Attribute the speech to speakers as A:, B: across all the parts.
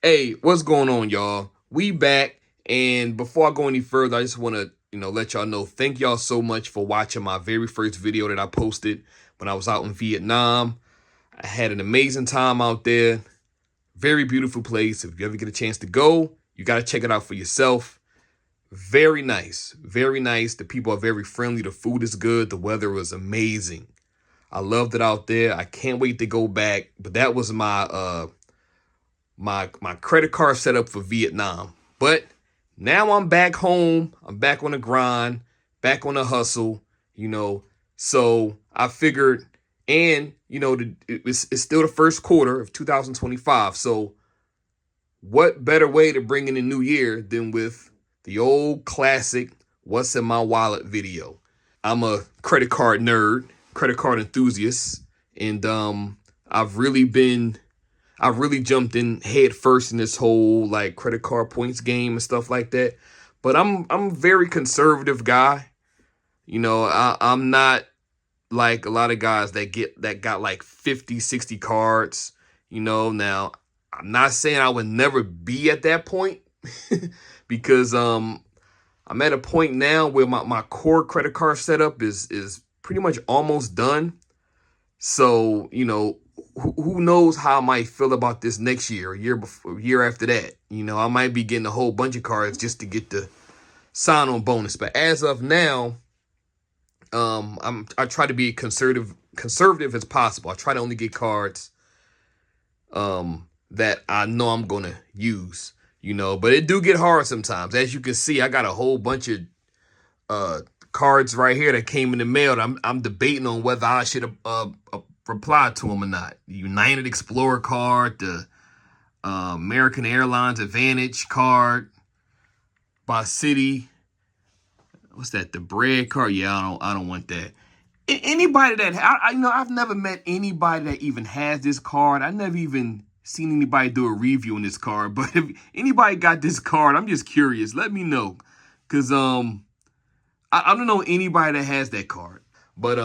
A: Hey, what's going on, y'all? We back, and before I go any further, I just want to, let y'all know. Thank y'all so much for watching my very first video that I posted when I was out in Vietnam. I had an amazing time out there. Very beautiful place. If you ever get a chance to go, you got to check it out for yourself. Very nice, very nice. The people are very friendly. The food is good. The weather was amazing. I loved it out there. I can't wait to go back. But that was my credit card set up for Vietnam. But now I'm back home. I'm back on the grind, back on the hustle, you know. So I figured, and it's still the first quarter of 2025. So what better way to bring in the new year than with the old classic "What's in My Wallet" video? I'm a credit card nerd, credit card enthusiast, and I've really jumped in head first in this whole like credit card points game and stuff like that. But I'm a very conservative guy. I'm not like a lot of guys that got like 50, 60 cards. Now I'm not saying I would never be at that point because I'm at a point now where my core credit card setup is pretty much almost done. So, who knows how I might feel about this next year, a year before, a year after that. I might be getting a whole bunch of cards just to get the sign-on bonus. But as of now, I try to be conservative as possible. I try to only get cards that I know I'm gonna use. But it do get hard sometimes. As you can see, I got a whole bunch of uh cards right here that came in the mail. I'm debating on whether I should reply to them or not. The United Explorer card, the American Airlines Advantage card, by City. What's that? The bread card? Yeah, I don't want that. Anybody that I've never met anybody that even has this card. I never even seen anybody do a review on this card. But if anybody got this card, I'm just curious. Let me know, cause I don't know anybody that has that card. But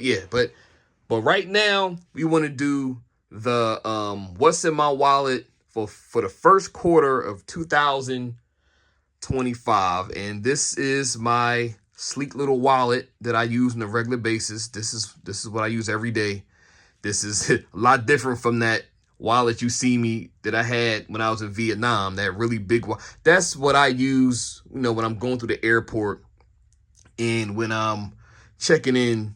A: yeah, but right now we want to do the what's in my wallet for the first quarter of 2025, and this is my sleek little wallet that I use on a regular basis. This is what I use every day. This is a lot different from that wallet you see me that I had when I was in Vietnam. That really big one. That's what I use, when I'm going through the airport and when I'm checking in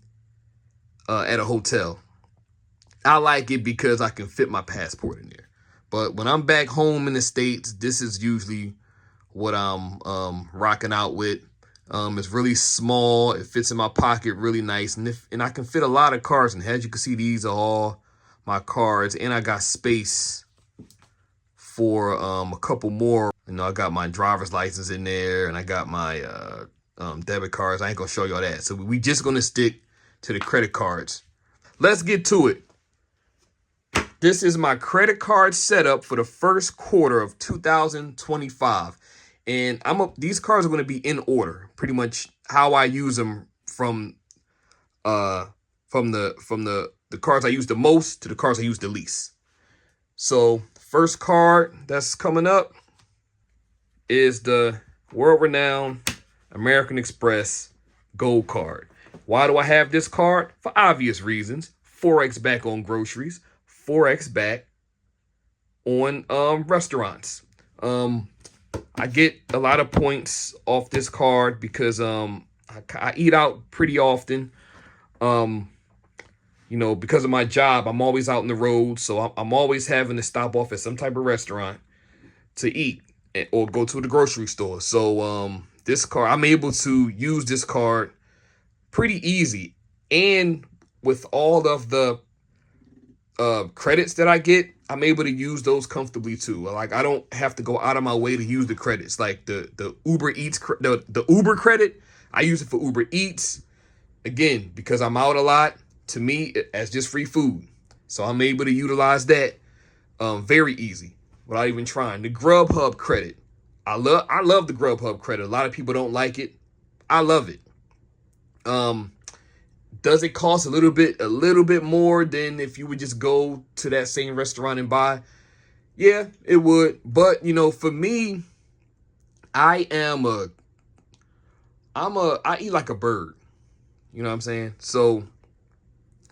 A: at a hotel. I like it because I can fit my passport in there. But when I'm back home in the States, this is usually what I'm rocking out with. It's really small. It fits in my pocket really nice. And I can fit a lot of cards in here. As you can see, these are all my cards. And I got space for a couple more. I got my driver's license in there. And I got my debit cards. I ain't going to show y'all that. So we just going to stick to the credit cards. Let's get to it. This is my credit card setup for the first quarter of 2025. And these cards are going to be in order, pretty much how I use them from the cards I use the most to the cards I use the least. So, first card that's coming up is the world-renowned American Express Gold Card. Why do I have this card? For obvious reasons. 4x back on groceries, 4x back on restaurants. I get a lot of points off this card because I eat out pretty often. Because of my job, I'm always out on the road, so I'm always having to stop off at some type of restaurant to eat or go to the grocery store. So this card, I'm able to use this card pretty easy, and with all of the credits that I get, I'm able to use those comfortably too. Like, I don't have to go out of my way to use the credits. Like the Uber Eats, the Uber credit, I use it for Uber Eats. Again, because I'm out a lot, to me, as just free food. So I'm able to utilize that very easy without even trying. The Grubhub credit, I love the Grubhub credit. A lot of people don't like it. I love it. Does it cost a little bit more than if you would just go to that same restaurant and buy? Yeah, it would. But, you know, for me, I am a, I eat like a bird. You know what I'm saying? So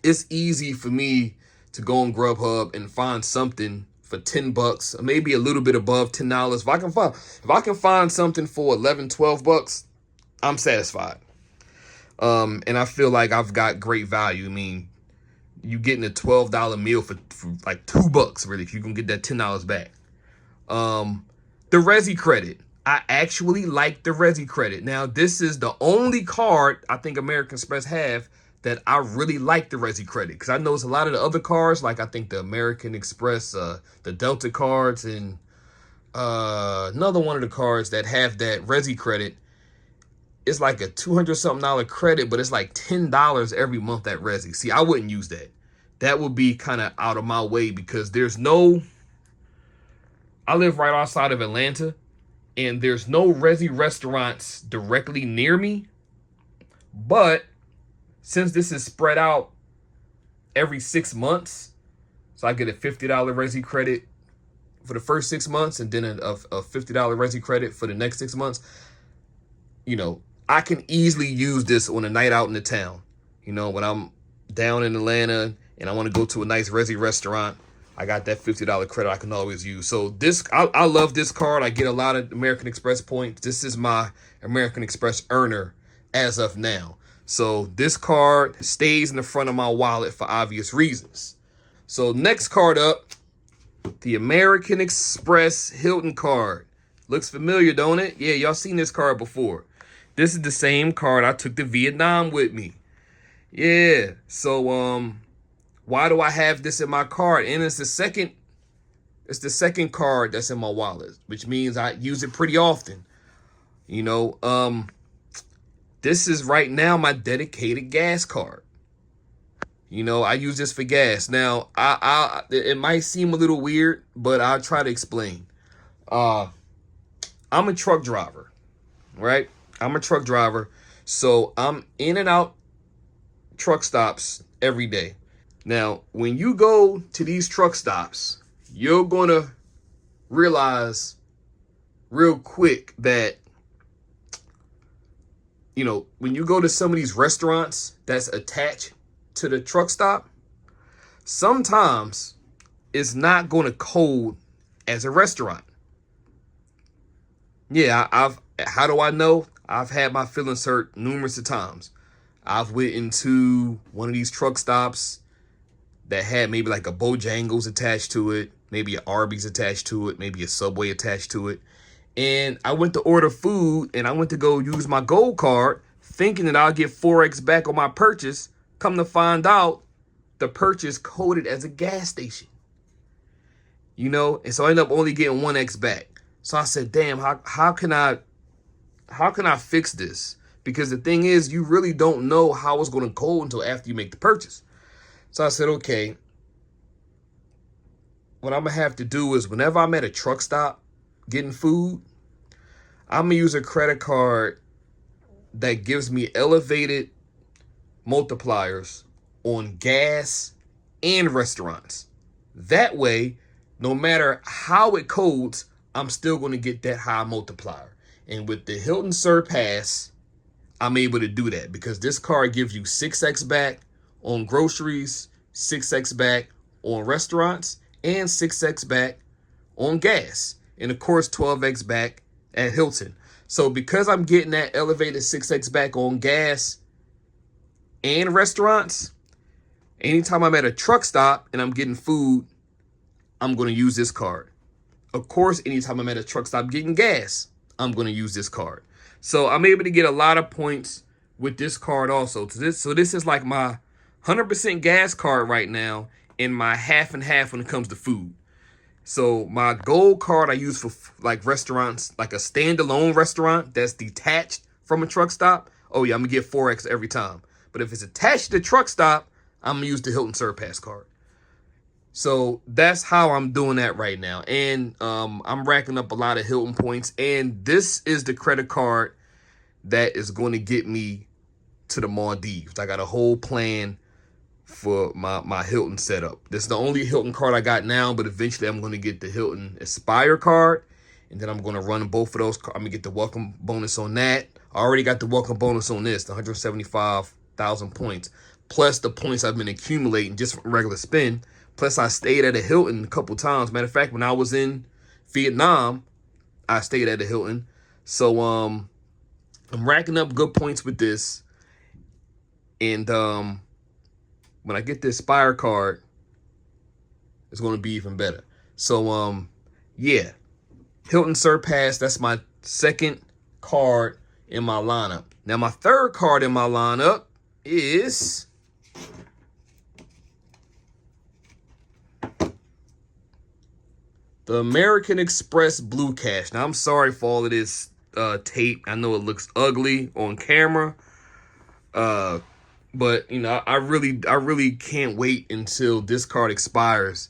A: it's easy for me to go on Grubhub and find something for $10, or maybe a little bit above $10. If I can find something for 11, $12, I'm satisfied. And I feel like I've got great value. I mean, you getting a $12 meal for like $2, really, if you can get that $10 back. The Resi credit. I actually like the Resi credit. Now, this is the only card I think American Express have that I really like the Resi credit, because I know it's a lot of the other cards, like I think the American Express, the Delta cards, and another one of the cards that have that Resi credit. It's like a $200 something credit, but it's like $10 every month at Resi. See, I wouldn't use that. That would be kind of out of my way, because I live right outside of Atlanta, and there's no Resi restaurants directly near me. But since this is spread out every 6 months, so I get a $50 Resi credit for the first 6 months, and then a $50 Resi credit for the next 6 months, you know, I can easily use this on a night out in the town. You know, when I'm down in Atlanta and I want to go to a nice Resi restaurant, I got that $50 credit I can always use. So I love this card. I get a lot of American Express points. This is my American Express earner as of now. So this card stays in the front of my wallet for obvious reasons. So next card up, the American Express Hilton card. Looks familiar, don't it? Yeah, y'all seen this card before. This is the same card I took to Vietnam with me. Yeah, so why do I have this in my card? And it's the second card that's in my wallet, which means I use it pretty often. You know, this is right now my dedicated gas card. You know, I use this for gas. Now, it might seem a little weird, but I'll try to explain. I'm a truck driver, right? I'm a truck driver, so I'm in and out truck stops every day. Now, when you go to these truck stops, you're going to realize real quick that, you know, when you go to some of these restaurants that's attached to the truck stop, sometimes it's not going to code as a restaurant. Yeah, how do I know? I've had my feelings hurt numerous of times. I've went into one of these truck stops that had maybe like a Bojangles attached to it, maybe an Arby's attached to it, maybe a Subway attached to it. And I went to order food, and I went to go use my gold card thinking that I'll get 4X back on my purchase. Come to find out, the purchase coded as a gas station. You know, and so I ended up only getting 1X back. So I said, damn, how can I fix this? Because the thing is, you really don't know how it's going to code until after you make the purchase. So I said, okay, what I'm going to have to do is whenever I'm at a truck stop getting food, I'm going to use a credit card that gives me elevated multipliers on gas and restaurants. That way, no matter how it codes, I'm still going to get that high multiplier. And with the Hilton Surpass, I'm able to do that because this card gives you 6X back on groceries, 6X back on restaurants, and 6X back on gas. And of course, 12X back at Hilton. So because I'm getting that elevated 6X back on gas and restaurants, anytime I'm at a truck stop and I'm getting food, I'm going to use this card. Of course, anytime I'm at a truck stop getting gas, I'm going to use this card. So I'm able to get a lot of points with this card also. So this is like my 100% gas card right now and my half and half when it comes to food. So my gold card I use for like restaurants, like a standalone restaurant that's detached from a truck stop. Oh yeah, I'm going to get 4X every time. But if it's attached to the truck stop, I'm going to use the Hilton Surpass card. So that's how I'm doing that right now. And I'm racking up a lot of Hilton points. And this is the credit card that is going to get me to the Maldives. I got a whole plan for my Hilton setup. This is the only Hilton card I got now, but eventually I'm going to get the Hilton Aspire card, and then I'm going to run both of those. I'm going to get the welcome bonus on that. I already got the welcome bonus on this, the 175,000 points, plus the points I've been accumulating just from regular spin. Plus, I stayed at a Hilton a couple times. Matter of fact, when I was in Vietnam, I stayed at a Hilton. So I'm racking up good points with this. And when I get the Aspire card, it's going to be even better. So yeah, Hilton Surpass, that's my second card in my lineup. Now, my third card in my lineup is the American Express Blue Cash. Now, I'm sorry for all of this tape. I know it looks ugly on camera. But, you know, I really can't wait until this card expires.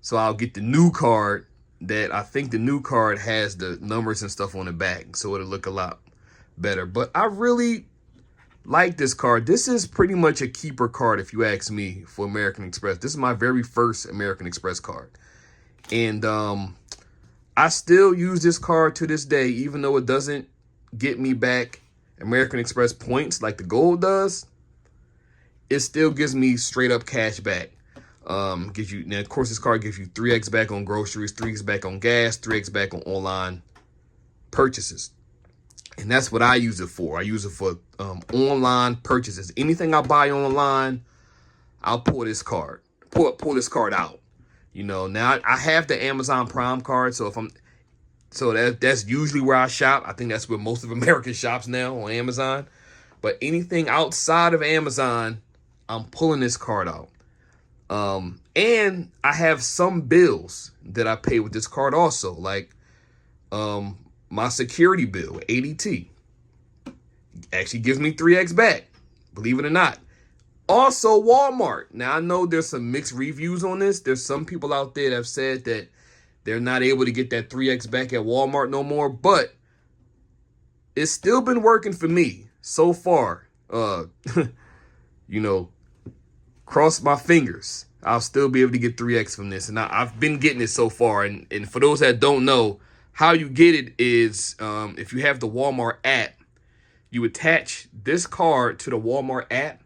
A: So I'll get the new card that I think the new card has the numbers and stuff on the back. So it'll look a lot better. But I really like this card. This is pretty much a keeper card, if you ask me, for American Express. This is my very first American Express card. And I still use this card to this day, even though it doesn't get me back American Express points like the gold does. It still gives me straight up cash back. Gives you, now of course this card gives you 3x back on groceries, 3x back on gas, 3x back on online purchases. And that's what I use it for. I use it for online purchases. Anything I buy online, I'll pull this card. Pull this card out. You know, now I have the Amazon Prime card, so that's usually where I shop. I think that's where most of America shops now, on Amazon. But anything outside of Amazon, I'm pulling this card out. And I have some bills that I pay with this card also, like my security bill, ADT. Actually gives me 3x back, believe it or not. Also, Walmart. Now, I know there's some mixed reviews on this. There's some people out there that have said that they're not able to get that 3x back at Walmart no more, but it's still been working for me so far. You know, cross my fingers, I'll still be able to get 3x from this. And I've been getting it so far. And for those that don't know, how you get it is if you have the Walmart app, you attach this card to the Walmart app.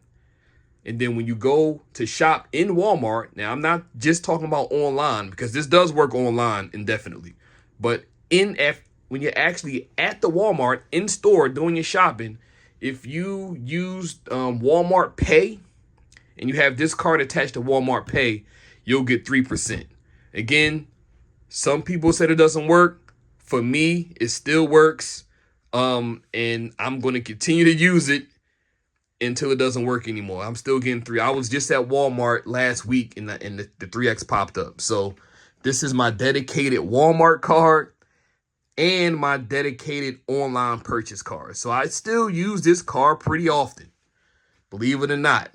A: And then when you go to shop in Walmart, now I'm not just talking about online, because this does work online indefinitely. But when you're actually at the Walmart in store doing your shopping, if you use Walmart Pay and you have this card attached to Walmart Pay, you'll get 3%. Again, some people said it doesn't work. For me, it still works. And I'm going to continue to use it until it doesn't work anymore. I'm still getting 3. I was just at Walmart last week and the 3x popped up. So this is my dedicated Walmart card and my dedicated online purchase card. So I still use this card pretty often, believe it or not.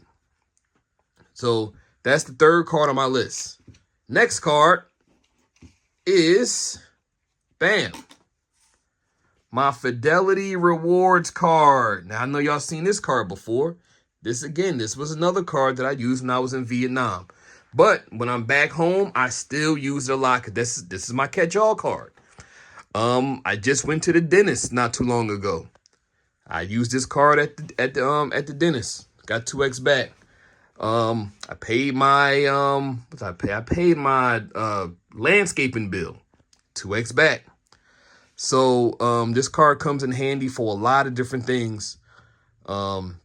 A: So that's the third card on my list. Next card is, bam, my Fidelity Rewards card. Now, I know y'all seen this card before. This was another card that I used when I was in Vietnam. But when I'm back home, I still use it a lot, because this is my catch-all card. I just went to the dentist not too long ago. I used this card at the dentist. Got 2x back. I paid my I paid my landscaping bill. 2x back. So this card comes in handy for a lot of different things.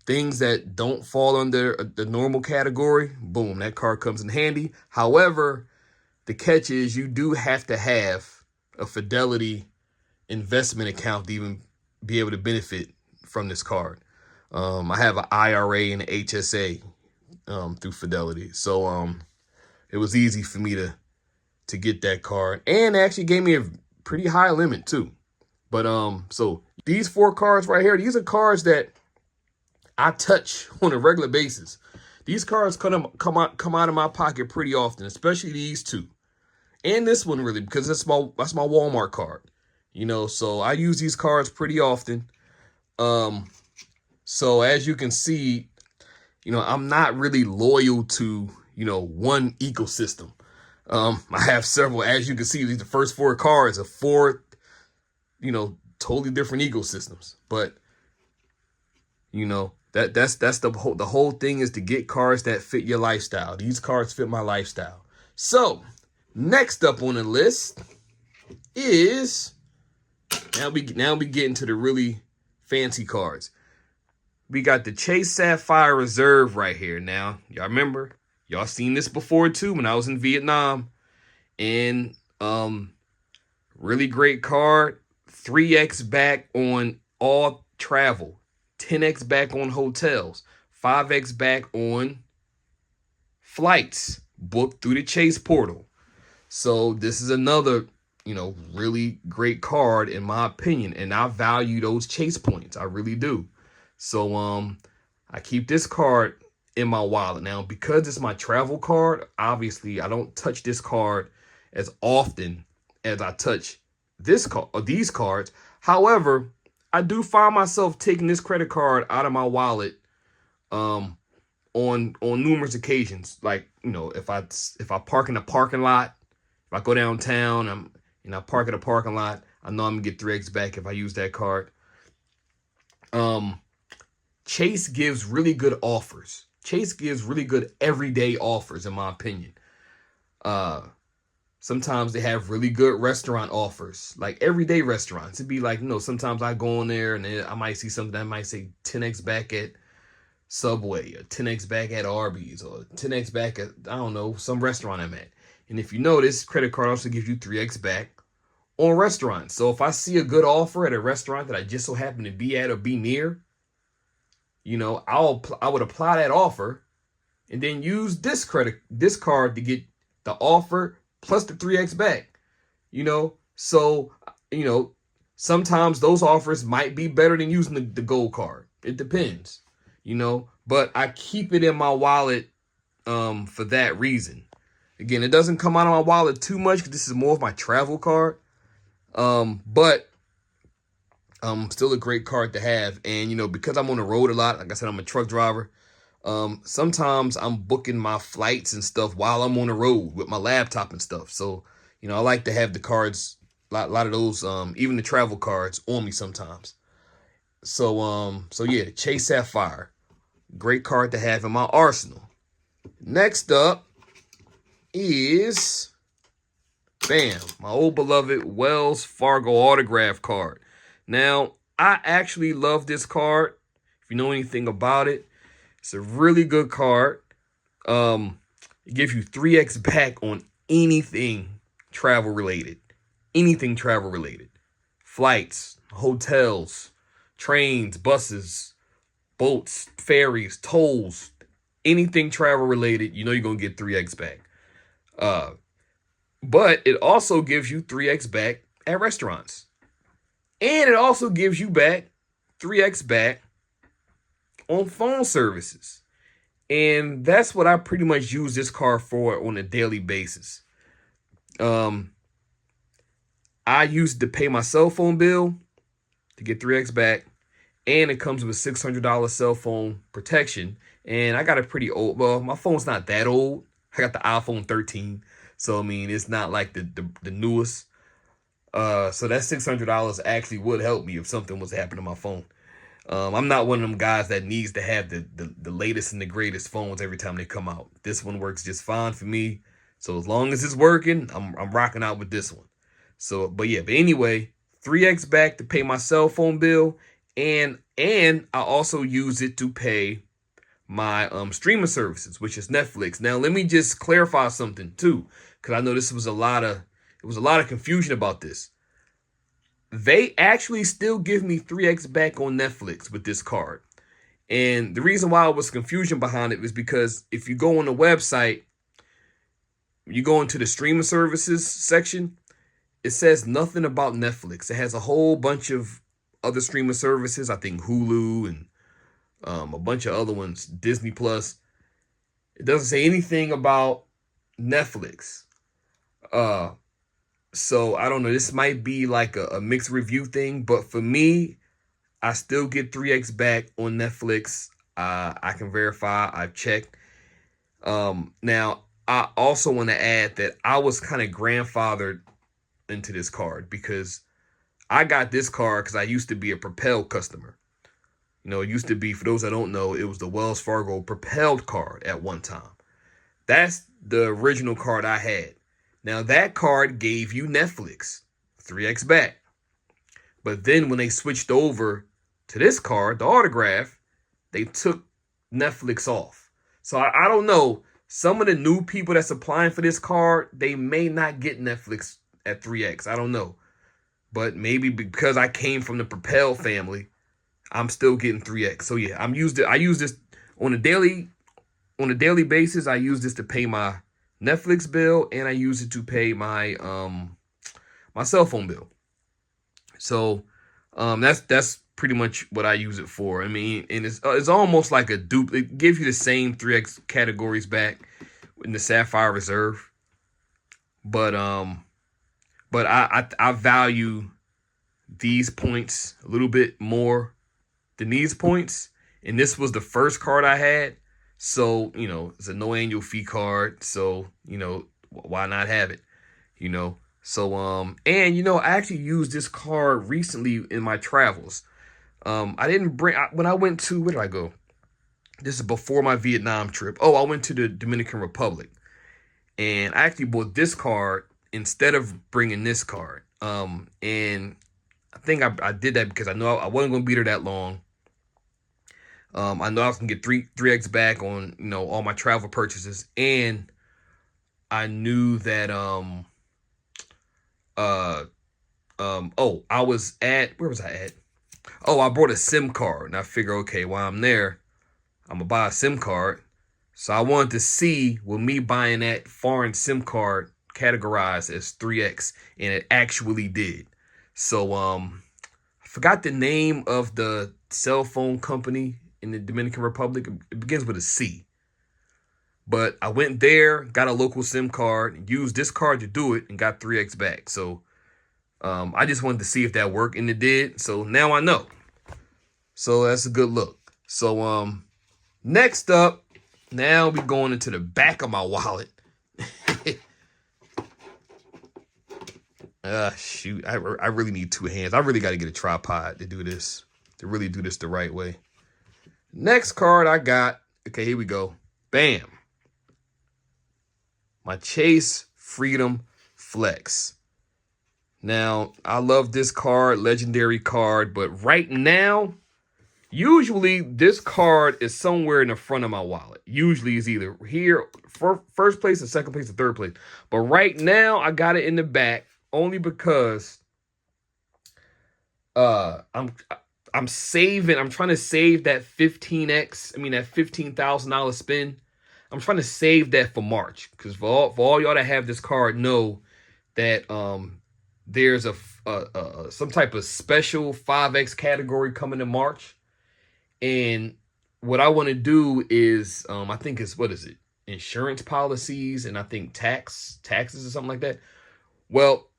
A: Things that don't fall under the normal category. Boom, that card comes in handy. However, the catch is you do have to have a Fidelity investment account to even be able to benefit from this card. I have an IRA and an HSA through Fidelity. So it was easy for me to get that card. And they actually gave me a pretty high limit too. But so these 4 cards right here, these are cards that I touch on a regular basis. These cards come out of my pocket pretty often, especially these 2. And this one, really, because that's my Walmart card. You know, so I use these cards pretty often. So as you can see, I'm not really loyal to, one ecosystem. I have several, as you can see, the first four cards are four, totally different ecosystems. But, that's the whole thing is to get cards that fit your lifestyle. These cards fit my lifestyle. So, next up on the list is now we get into the really fancy cards. We got the Chase Sapphire Reserve right here. Now, y'all remember, y'all seen this before too when I was in Vietnam. And really great card. 3x back on all travel. 10x back on hotels. 5x back on flights booked through the Chase portal. So this is another, really great card in my opinion. And I value those Chase points. I really do. So I keep this card in my wallet. Now, because it's my travel card, obviously I don't touch this card as often as I touch these cards. However, I do find myself taking this credit card out of my wallet on numerous occasions. Like, if I park in a parking lot, if I go downtown, I park at a parking lot, I know I'm gonna get 3x back if I use that card. Chase gives really good offers. Chase gives really good everyday offers, in my opinion. Sometimes they have really good restaurant offers, like everyday restaurants. It'd be like, sometimes I go in there and I might see something that might say 10x back at Subway or 10x back at Arby's or 10x back at, I don't know, some restaurant I'm at. And if you notice, credit card also gives you 3x back on restaurants. So if I see a good offer at a restaurant that I just so happen to be at or be near, I would apply that offer and then use this card to get the offer plus the 3x back. So sometimes those offers might be better than using the gold card. It depends, but I keep it in my wallet for that reason. Again, it doesn't come out of my wallet too much because this is more of my travel card. But still a great card to have. And, because I'm on the road a lot, like I said, I'm a truck driver. Sometimes I'm booking my flights and stuff while I'm on the road with my laptop and stuff. So, I like to have the cards, a lot of those, even the travel cards on me sometimes. So yeah, Chase Sapphire, great card to have in my arsenal. Next up is, bam, my old beloved Wells Fargo autograph card. Now, I actually love this card. If you know anything about it, it's a really good card. It gives you 3x back on anything travel related. Anything travel related. Flights, hotels, trains, buses, boats, ferries, tolls, anything travel related, you're going to get 3x back. But it also gives you 3x back at restaurants. And it also gives you back 3x back on phone services. And that's what I pretty much use this card for on a daily basis. I use it to pay my cell phone bill to get 3x back. And it comes with $600 cell phone protection. And I got a pretty old, well, my phone's not that old. I got the iPhone 13. So, it's not like the newest. So that $600 actually would help me if something was happening to my phone. I'm not one of them guys that needs to have the latest and the greatest phones every time they come out. This one works just fine for me. So as long as it's working, I'm rocking out with this one. So, but anyway, 3x back to pay my cell phone bill, and I also use it to pay my streaming services, which is Netflix. Now, let me just clarify something too, because I know this was a lot of confusion about this. They actually still give me 3x back on Netflix with this card. And the reason why I was confusion behind it was because if you go on the website, you go into the streaming services section, it says nothing about Netflix. It has a whole bunch of other streaming services. I think Hulu and a bunch of other ones, Disney Plus. It doesn't say anything about Netflix. So I don't know. This might be like a mixed review thing, but for me, I still get 3x back on Netflix. I can verify. I've checked. Now I also want to add that I was kind of grandfathered into this card because I got this card because I used to be a Propelled customer. You know, it used to be, for those that don't know, it was the Wells Fargo Propelled card at one time. That's the original card I had. Now, that card gave you Netflix, 3x back. But then when they switched over to this card, the Autograph, they took Netflix off. So I don't know. Some of the new people that's applying for this card, they may not get Netflix at 3x. I don't know. But maybe because I came from the Propel family, I'm still getting 3x. So yeah, I use this on a daily basis. I use this to pay my Netflix bill, and I use it to pay my my cell phone bill. So that's pretty much what I use it for. I mean, and it's almost like a dupe. It gives you the same 3x categories back in the Sapphire Reserve, but I value these points a little bit more than these points. And this was the first card I had. So, you know, it's a no annual fee card. So, you know, why not have it? You know, so, and, you know, I actually used this card recently in my travels. I didn't bring, when I went to, where did I go? This is before my Vietnam trip. Oh, I went to the Dominican Republic. And I actually bought this card instead of bringing this card. And I think I did that because I know I wasn't going to be there that long. I know I was going to get 3x back on, you know, all my travel purchases. And I knew that, I was at, where was I at? Oh, I brought a SIM card. And I figure, okay, while I'm there, I'm going to buy a SIM card. So I wanted to see, will me buying that foreign SIM card categorized as 3x? And it actually did. So, I forgot the name of the cell phone company in the Dominican Republic. It begins with a C. But I went there, got a local SIM card, used this card to do it, and got 3x back. So I just wanted to see if that worked, and it did. So now I know. So that's a good look. So next up, now we going into the back of my wallet. Shoot, I really need two hands. I really got to get a tripod to do this, to really do this the right way. Next card I got, okay, here we go. Bam. My Chase Freedom Flex. Now, I love this card, legendary card, but right now, usually this card is somewhere in the front of my wallet. Usually it's either here, first place, or second place, or third place. But right now, I got it in the back only because I'm saving. I'm trying to save that 15x. I mean, that $15,000 spin. I'm trying to save that for March, because for all y'all that have this card know that there's some type of special 5x category coming in March. And what I want to do is I think it's, what is it? Insurance policies, and I think taxes or something like that. Well,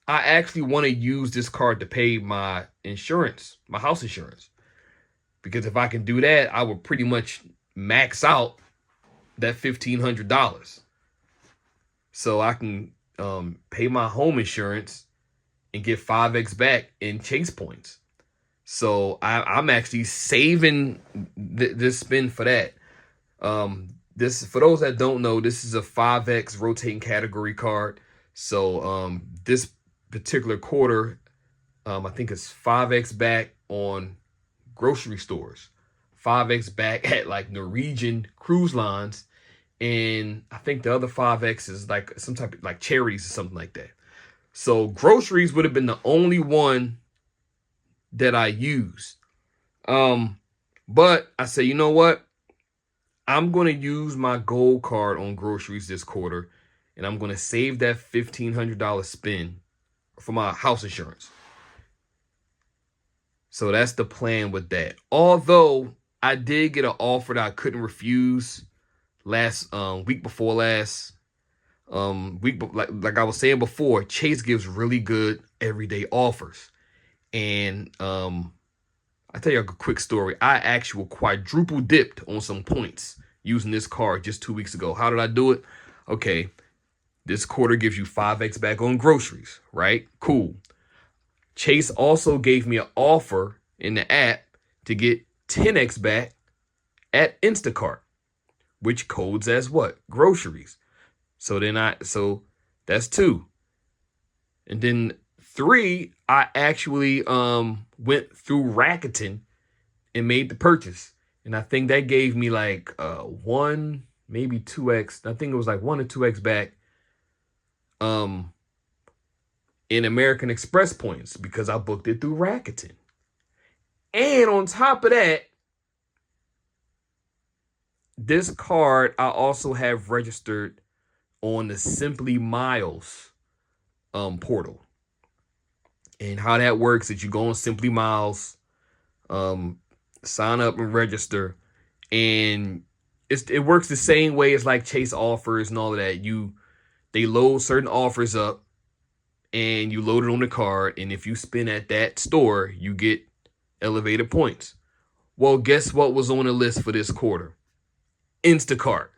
A: I actually want to use this card to pay my insurance, my house insurance. Because if I can do that, I would pretty much max out that $1,500. So I can pay my home insurance and get 5x back in Chase points. So I'm actually saving this spin for that. This, for those that don't know, this is a 5x rotating category card. So this particular quarter, I think it's 5x back on grocery stores, 5x back at like Norwegian cruise lines, and I think the other 5x is like some type of like charities or something like that. So groceries would have been the only one that I use. But I say, you know what? I'm going to use my gold card on groceries this quarter, and I'm going to save that $1,500 spin for my house insurance. So that's the plan with that. Although I did get an offer that I couldn't refuse last week before last week, like I was saying before, Chase gives really good everyday offers. And I I tell you a quick story. I actually quadruple dipped on some points using this card just 2 weeks ago. How did I do it? Okay, this quarter gives you 5x back on groceries, right? Cool. Chase also gave me an offer in the app to get 10x back at Instacart, which codes as what? Groceries. So that's 2. And then 3, I actually went through Rakuten and made the purchase. And I think that gave me like 1, maybe 2x. I think it was like 1 or 2x back in American Express points because I booked it through Rakuten. And on top of that, this card I also have registered on the Simply Miles portal. And how that works is you go on Simply Miles, sign up and register, and it works the same way as like Chase offers and all of that. They load certain offers up and you load it on the card, and if you spend at that store, you get elevated points. Well, guess what was on the list for this quarter? Instacart.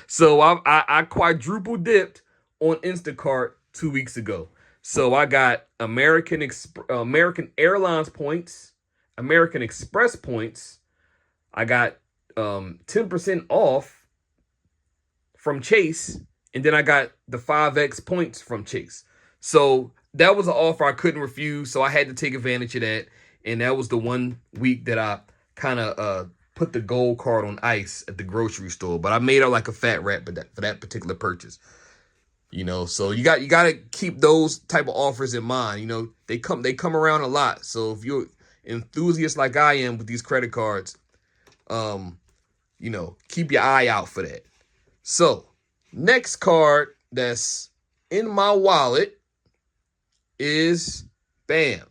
A: So I quadruple dipped on Instacart 2 weeks ago. So I got American Airlines points, American Express points. I got 10% off from Chase, and then I got the 5x points from Chase. So that was an offer I couldn't refuse, so I had to take advantage of that. And that was the 1 week that I kind of put the gold card on ice at the grocery store. But I made out like a fat rat for that particular purchase. So you got to keep those type of offers in mind. They come around a lot. So if you're enthusiast like I am with these credit cards, keep your eye out for that. So next card that's in my wallet is bam,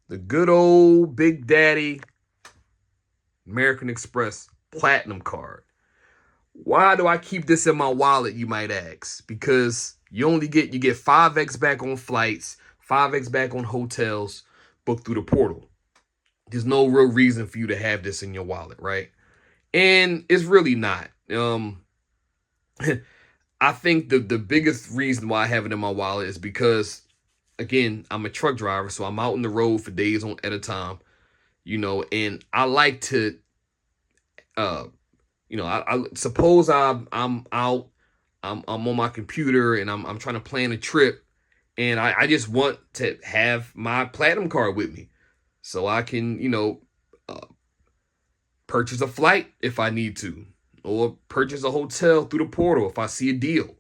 A: the good old Big Daddy American Express Platinum card. Why do I keep this in my wallet, you might ask? Because you get 5x back on flights, 5x back on hotels booked through the portal. There's no real reason for you to have this in your wallet, right? And it's really not. I think the biggest reason why I have it in my wallet is because, again, I'm a truck driver, so I'm out on the road for days at a time, and I like to, I suppose I'm out, I'm on my computer and I'm trying to plan a trip, and I just want to have my Platinum card with me so I can, purchase a flight if I need to, or purchase a hotel through the portal if I see a deal,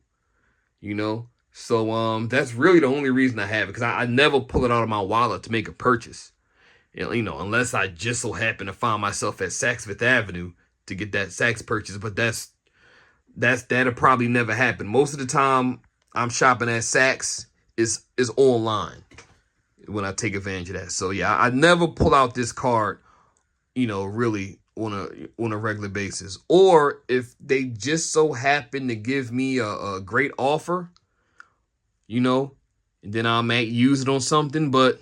A: So that's really the only reason I have it, because I never pull it out of my wallet to make a purchase, unless I just so happen to find myself at Saks Fifth Avenue to get that Saks purchase. But that'll probably never happen. Most of the time I'm shopping at Saks is online when I take advantage of that. So yeah, I never pull out this card, really on a regular basis. Or if they just so happen to give me a great offer, and then I might use it on something. But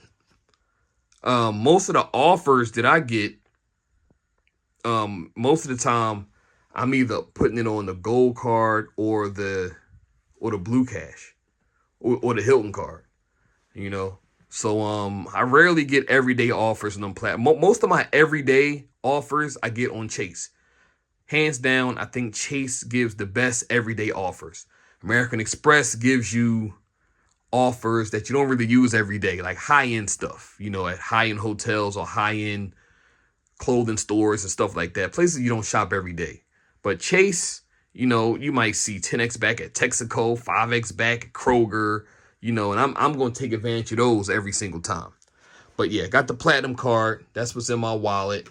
A: most of the offers that I get, most of the time I'm either putting it on the gold card or the blue cash or the Hilton card, So I rarely get everyday offers on them platforms. Most of my everyday offers I get on Chase. Hands down, I think Chase gives the best everyday offers. American Express gives you offers that you don't really use every day, like high-end stuff, at high-end hotels or high-end clothing stores and stuff like that, places you don't shop every day. But Chase, you might see 10x back at Texaco, 5x back at Kroger, and I'm going to take advantage of those every single time. But yeah, got the Platinum card. That's what's in my wallet.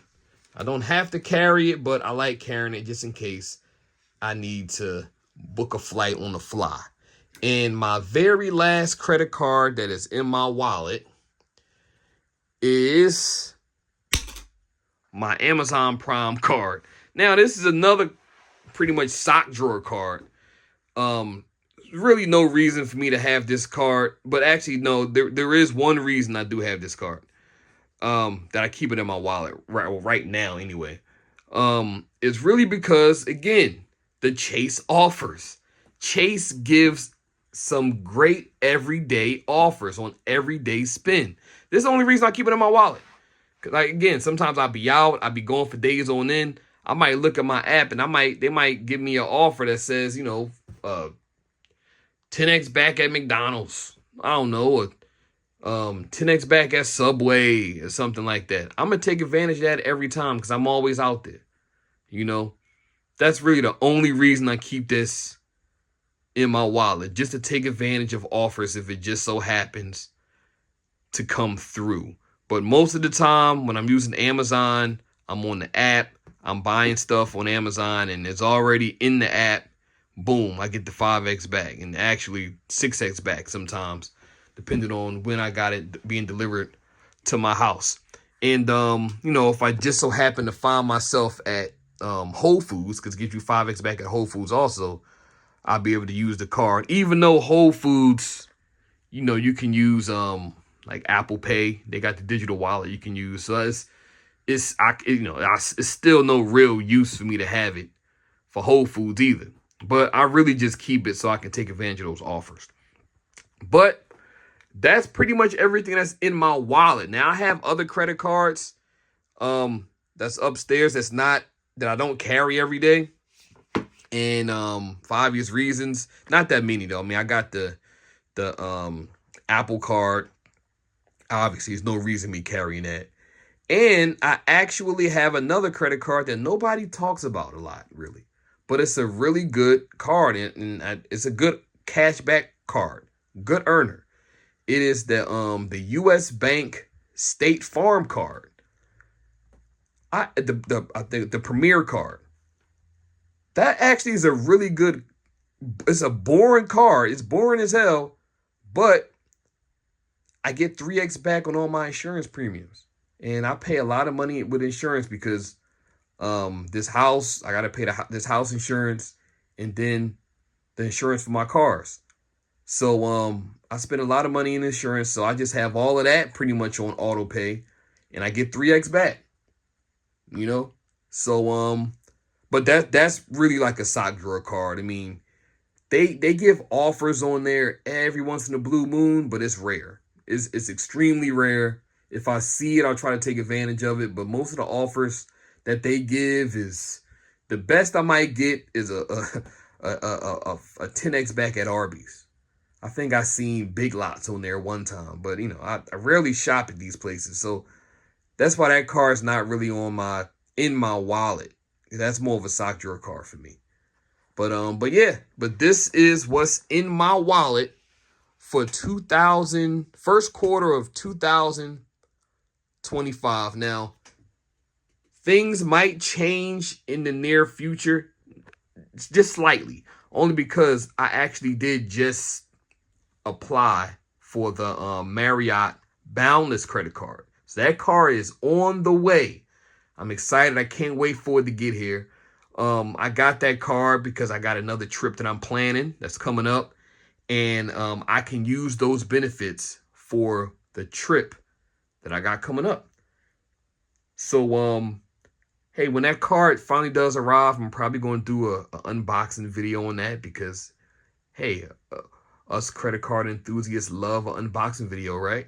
A: I don't have to carry it, but I like carrying it just in case I need to book a flight on the fly. And my very last credit card that is in my wallet is my Amazon Prime card. Now, this is another pretty much sock drawer card. Really no reason for me to have this card, but actually, no, there is one reason I do have this card. that I keep it in my wallet right now anyway, is really because, again, the Chase offers. Chase gives some great everyday offers on everyday spend. This is the only reason I keep it in my wallet. Cause, like, again, sometimes I'll be out, I'll be going for days on end. I might look at my app and they might give me an offer that says, 10x back at McDonald's. I don't know, or 10x back at Subway or something like that. I'm gonna take advantage of that every time because I'm always out there. That's really the only reason I keep this in my wallet, just to take advantage of offers if it just so happens to come through. But most of the time when I'm using Amazon, I'm on the app, I'm buying stuff on Amazon, and it's already in the app. Boom, I get the 5x back, and actually 6x back sometimes, depending on when I got it being delivered to my house. And if I just so happen to find myself at Whole Foods, because it gives you 5x back at Whole Foods also, I'll be able to use the card. Even though Whole Foods, you can use like Apple Pay. They got the digital wallet you can use. So it's still no real use for me to have it for Whole Foods either. But I really just keep it so I can take advantage of those offers. But that's pretty much everything that's in my wallet. Now I have other credit cards that's upstairs that I don't carry every day. And for obvious reasons, not that many though. I mean, I got the Apple card. Obviously, there's no reason me carrying that. And I actually have another credit card that nobody talks about a lot, really. But it's a really good card, and it's a good cashback card, good earner. It is the U.S. Bank State Farm card. The Premier card. That actually is a really good. It's a boring card. It's boring as hell, but I get 3x back on all my insurance premiums, and I pay a lot of money with insurance because this house, I gotta pay this house insurance, and then the insurance for my cars. So I spend a lot of money in insurance, so I just have all of that pretty much on auto pay, and I get 3x back. So but that's really like a sock drawer card. I mean, they give offers on there every once in a blue moon, but it's rare. It's extremely rare. If I see it, I'll try to take advantage of it. But most of the offers that they give is the best I might get is a 10x back at Arby's. I think I seen Big Lots on there one time, but I rarely shop at these places, so that's why that card's not really in my wallet. That's more of a sock drawer card for me. But this is what's in my wallet for first quarter of 2025. Now, things might change in the near future, just slightly, only because I actually did just apply for the Marriott Boundless credit card. So that card is on the way. I'm excited. I can't wait for it to get here. I got that card because I got another trip that I'm planning that's coming up, and I can use those benefits for the trip that I got coming up. So hey, when that card finally does arrive, I'm probably going to do a unboxing video on that because, hey, us credit card enthusiasts love an unboxing video, right?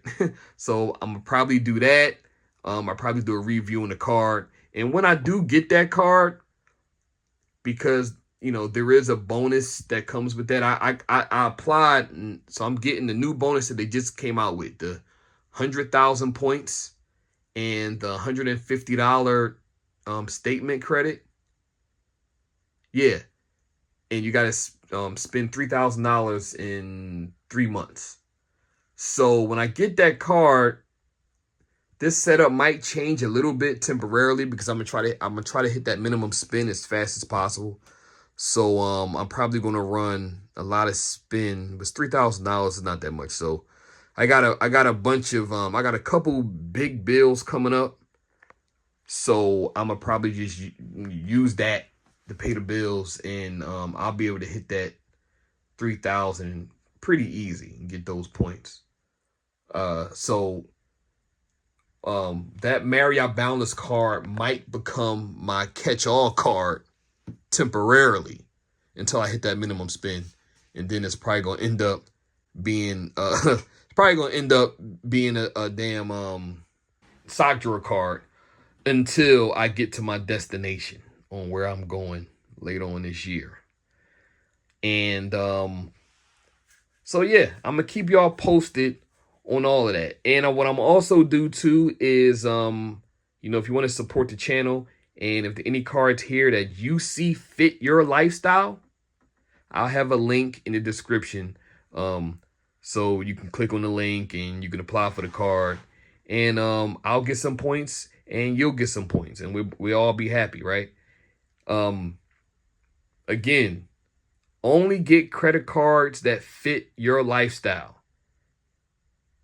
A: So I'm gonna probably do that. I'll probably do a review on the card. And when I do get that card, because there is a bonus that comes with that, I applied, and so I'm getting the new bonus that they just came out with, the 100,000 points and the $150 statement credit. Yeah, and you gotta spend $3,000 in 3 months. So when I get that card, this setup might change a little bit temporarily because I'm gonna try to hit that minimum spend as fast as possible. So I'm probably gonna run a lot of spin, but $3,000 is not that much. So I got a bunch of I got a couple big bills coming up. So I'm gonna probably just use that to pay the bills, and I'll be able to hit that 3,000 pretty easy and get those points. So That Marriott Boundless card might become my catch-all card temporarily until I hit that minimum spend. And then it's probably gonna end up being a damn sock drawer card until I get to my destination on where I'm going later on this year. And so yeah, I'm gonna keep y'all posted on all of that. And what I'm also do too is if you want to support the channel, and if there any cards here that you see fit your lifestyle, I'll have a link in the description. So you can click on the link and you can apply for the card. And I'll get some points and you'll get some points. And we all be happy, right? Again, only get credit cards that fit your lifestyle.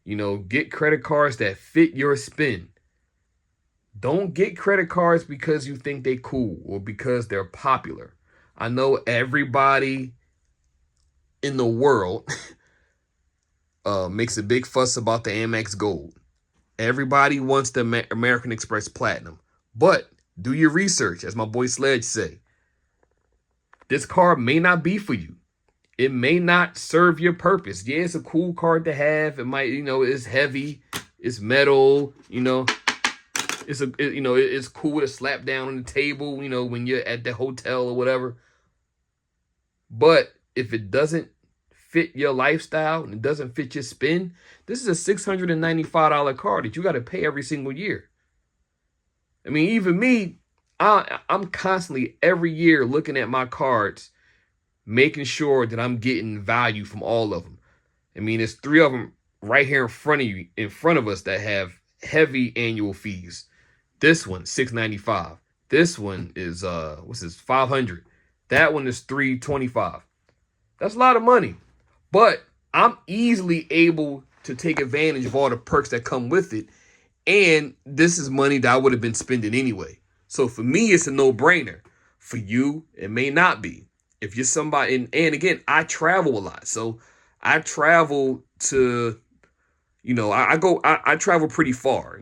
A: Get credit cards that fit your spend. Don't get credit cards because you think they're cool or because they're popular. I know everybody in the world makes a big fuss about the Amex Gold. Everybody wants the American Express Platinum. But do your research, as my boy Sledge say. This card may not be for you. It may not serve your purpose. Yeah, it's a cool card to have. It might, it's heavy, it's metal, it's cool to slap down on the table, when you're at the hotel or whatever. But if it doesn't fit your lifestyle and it doesn't fit your spend, this is a $695 card that you got to pay every single year. I mean, even me, I'm constantly every year looking at my cards, making sure that I'm getting value from all of them. I mean, there's 3 of them right here in front of us that have heavy annual fees. This one, $695. This one is $500. That one is $325. That's a lot of money. But I'm easily able to take advantage of all the perks that come with it. And this is money that I would have been spending anyway. So for me, it's a no-brainer. For you, it may not be. If you're somebody, and again, I travel a lot. So I travel to, I travel pretty far.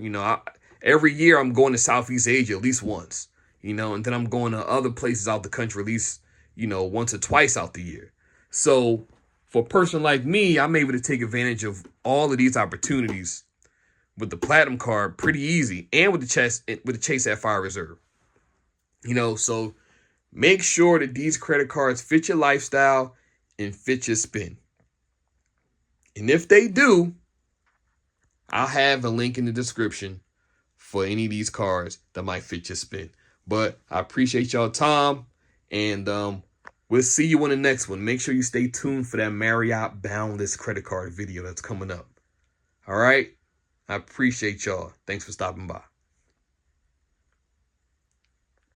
A: Every year I'm going to Southeast Asia at least once, and then I'm going to other places out the country at least, once or twice out the year. So for a person like me, I'm able to take advantage of all of these opportunities with the Platinum card pretty easy, and with the Chase Sapphire Reserve. So make sure that these credit cards fit your lifestyle and fit your spend. And if they do, I'll have a link in the description for any of these cards that might fit your spend. But I appreciate y'all time, and we'll see you on the next one. Make sure you stay tuned for that Marriott Boundless credit card video that's coming up. All right? I appreciate y'all. Thanks for stopping by.